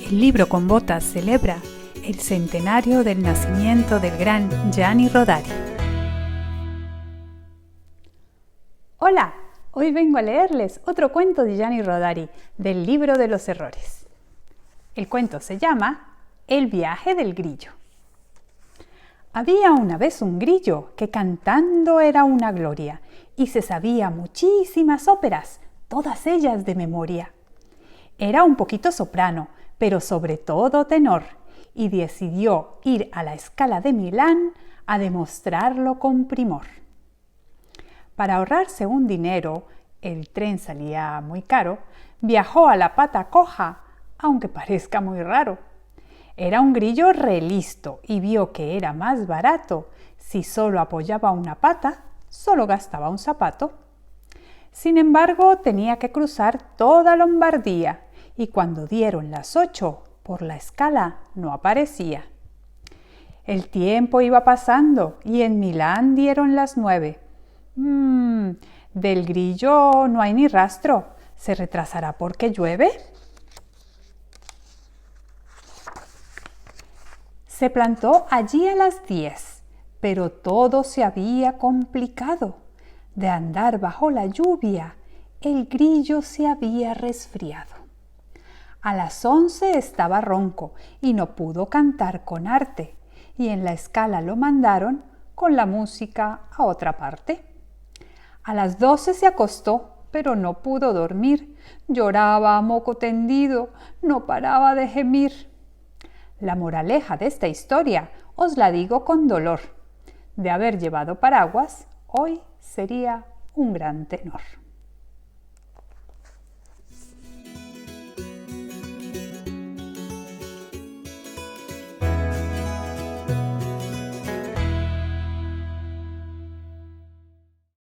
El libro con botas celebra el centenario del nacimiento del gran Gianni Rodari. Hola, hoy vengo a leerles otro cuento de Gianni Rodari, del libro de los errores. El cuento se llama El viaje del grillo. Había una vez un grillo que cantando era una gloria y se sabía muchísimas óperas, todas ellas de memoria. Era un poquito soprano, pero sobre todo tenor, y decidió ir a la Scala de Milán a demostrarlo con primor. Para ahorrarse un dinero, el tren salía muy caro, viajó a la pata coja, aunque parezca muy raro. Era un grillo re listo y vio que era más barato. Si solo apoyaba una pata, solo gastaba un zapato. Sin embargo, tenía que cruzar toda Lombardía y cuando dieron las 8, por la Scala no aparecía. El tiempo iba pasando y en Milán dieron las 9. Del grillo no hay ni rastro. ¿Se retrasará porque llueve? Se plantó allí a las 10, pero todo se había complicado. De andar bajo la lluvia, el grillo se había resfriado. A las 11 estaba ronco y no pudo cantar con arte, y en la Scala lo mandaron con la música a otra parte. A las 12 se acostó, pero no pudo dormir. Lloraba a moco tendido, no paraba de gemir. La moraleja de esta historia os la digo con dolor. De haber llevado paraguas, hoy sería un gran tenor.